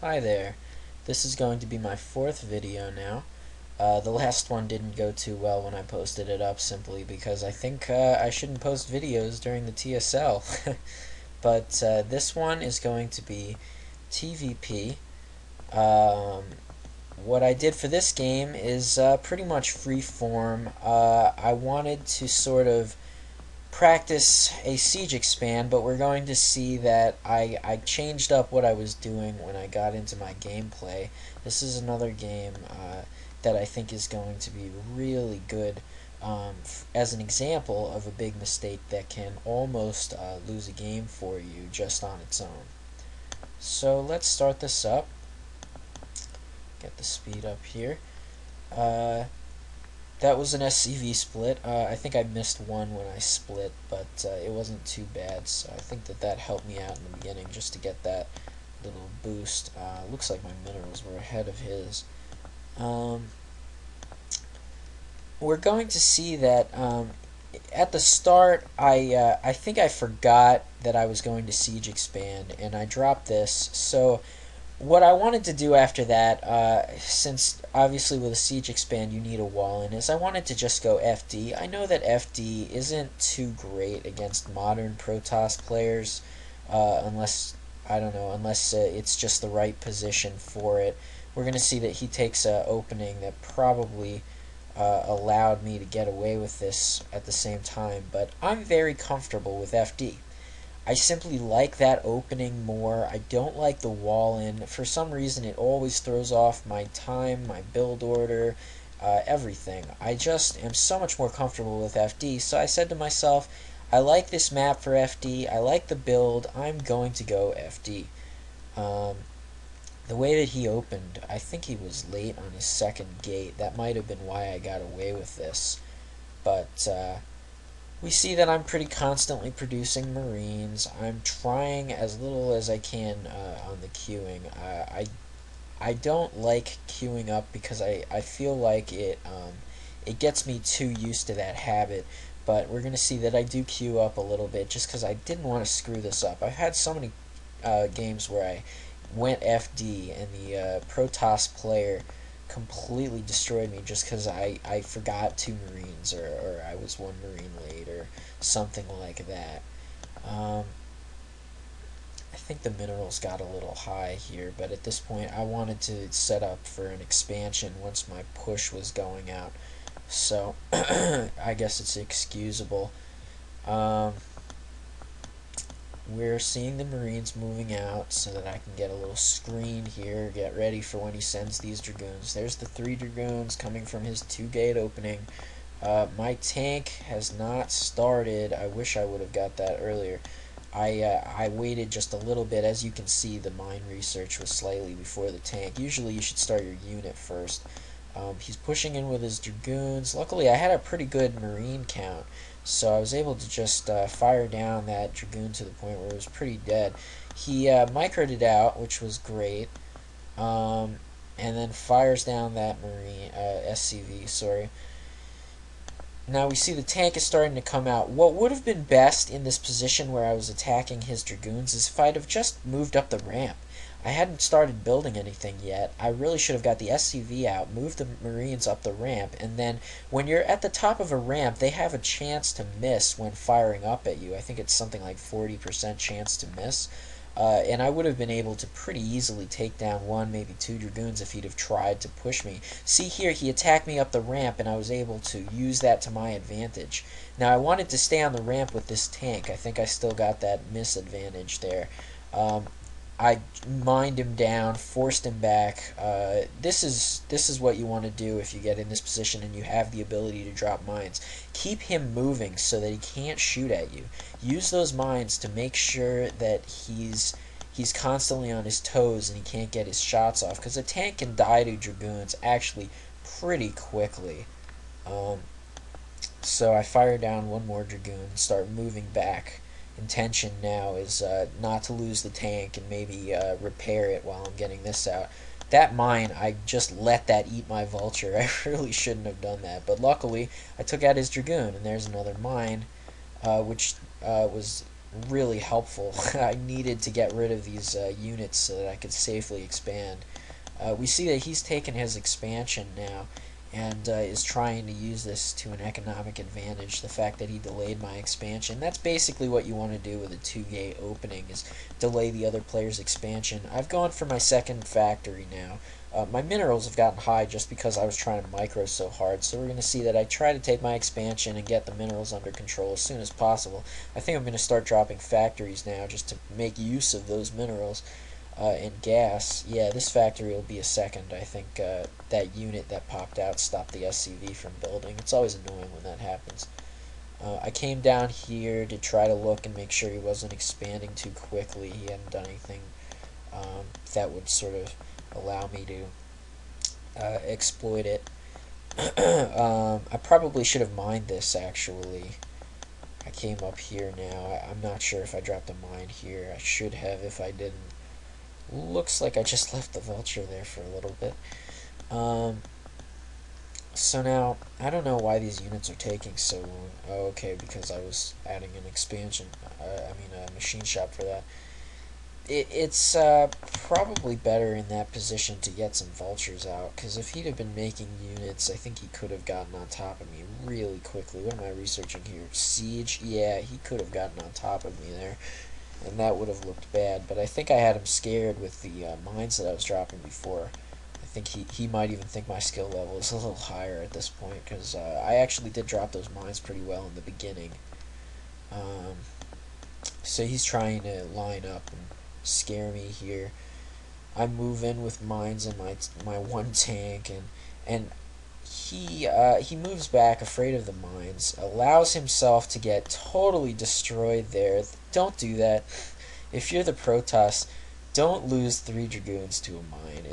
Hi there. This is going to be my fourth video now. The last one didn't go too well when I posted it up simply because I think I shouldn't post videos during the TSL. But this one is going to be TvP. Um, what I did for this game is pretty much free form. I wanted to sort of practice a siege expand, but we're going to see that I changed up what I was doing when I got into my gameplay. This is another game that I think is going to be really good as an example of a big mistake that can almost lose a game for you just on its own. So let's start this up. Get the speed up here. Uh, That was an SCV split. I think I missed one when I split, but it wasn't too bad. So I think that helped me out in the beginning just to get that little boost. Looks like my minerals were ahead of his. Um, we're going to see that at the start, I think I forgot that I was going to siege expand, and I dropped this. So what I wanted to do after that, since obviously with a siege expand you need a wall in, is I wanted to just go FD. I know that FD isn't too great against modern Protoss players, unless I don't know, unless it's just the right position for it. We're gonna see that he takes a opening that probably allowed me to get away with this at the same time, but I'm very comfortable with FD. I simply like that opening more. I don't like the wall in. For some reason, it always throws off my time, my build order, everything. I just am so much more comfortable with FD, so I said to myself, I like this map for FD, I like the build, I'm going to go FD. Um, the way that he opened, I think he was late on his second gate. That might have been why I got away with this. But we see that I'm pretty constantly producing Marines. I'm trying as little as I can on the queuing. I don't like queuing up because I feel like it gets me too used to that habit. But we're going to see that I do queue up a little bit just because I didn't want to screw this up. I've had so many games where I went FD and the Protoss player completely destroyed me just because I forgot two Marines or I was one Marine late or something like that. Um, I think the minerals got a little high here, but at this point I wanted to set up for an expansion once my push was going out. So I guess it's excusable. Um, we're seeing the Marines moving out so that I can get a little screen here, get ready for when he sends these Dragoons. There's the 3 Dragoons coming from his 2-gate opening. My tank has not started. I wish I would have got that earlier. I waited just a little bit. As you can see, the mine research was slightly before the tank. Usually you should start your unit first. He's pushing in with his Dragoons. Luckily, I had a pretty good Marine count, so I was able to just fire down that Dragoon to the point where it was pretty dead. He microed it out, which was great, and then fires down that Marine SCV. Sorry. Now we see the tank is starting to come out. What would have been best in this position where I was attacking his Dragoons is if I'd have just moved up the ramp. I hadn't started building anything yet. I really should have got the SCV out, moved the Marines up the ramp, and then when you're at the top of a ramp, they have a chance to miss when firing up at you. I think it's something like 40% chance to miss. And I would have been able to pretty easily take down one, maybe two Dragoons if he'd have tried to push me. See here, he attacked me up the ramp, and I was able to use that to my advantage. Now, I wanted to stay on the ramp with this tank. I think I still got that misadvantage there. I mined him down, forced him back. This is what you want to do if you get in this position and you have the ability to drop mines. Keep him moving so that he can't shoot at you. Use those mines to make sure that he's constantly on his toes and he can't get his shots off, because a tank can die to Dragoons actually pretty quickly. Um, so I fire down one more Dragoon, start moving back. Intention now is not to lose the tank and maybe repair it while I'm getting this out. That mine, I just let that eat my vulture. I really shouldn't have done that, but luckily I took out his Dragoon, and there's another mine, which was really helpful. I needed to get rid of these units so that I could safely expand. We see that he's taken his expansion now and is trying to use this to an economic advantage. The fact that he delayed my expansion, that's basically what you want to do with a 2-gate opening, is delay the other player's expansion. I've gone for my second factory now. My minerals have gotten high just because I was trying to micro so hard, so we're going to see that I try to take my expansion and get the minerals under control as soon as possible. I think I'm going to start dropping factories now just to make use of those minerals. And gas, yeah, this factory will be a second. I think that unit that popped out stopped the SCV from building. It's always annoying when that happens. I came down here to try to look and make sure he wasn't expanding too quickly. He hadn't done anything that would sort of allow me to exploit it. I probably should have mined this, actually. I came up here now. I'm not sure if I dropped a mine here. I should have if I didn't. Looks like I just left the vulture there for a little bit. So now, I don't know why these units are taking so long. Oh, okay, because I was adding an expansion, a machine shop for that. It's probably better in that position to get some vultures out, because if he'd have been making units, I think he could have gotten on top of me really quickly. What am I researching here? Siege? Yeah, he could have gotten on top of me there, and that would have looked bad. But I think I had him scared with the mines that I was dropping before. I think he might even think my skill level is a little higher at this point, because I actually did drop those mines pretty well in the beginning. So he's trying to line up and scare me here. I move in with mines in my one tank, and he moves back, afraid of the mines, allows himself to get totally destroyed there. Don't do that. If you're the Protoss, don't lose 3 Dragoons to a mine.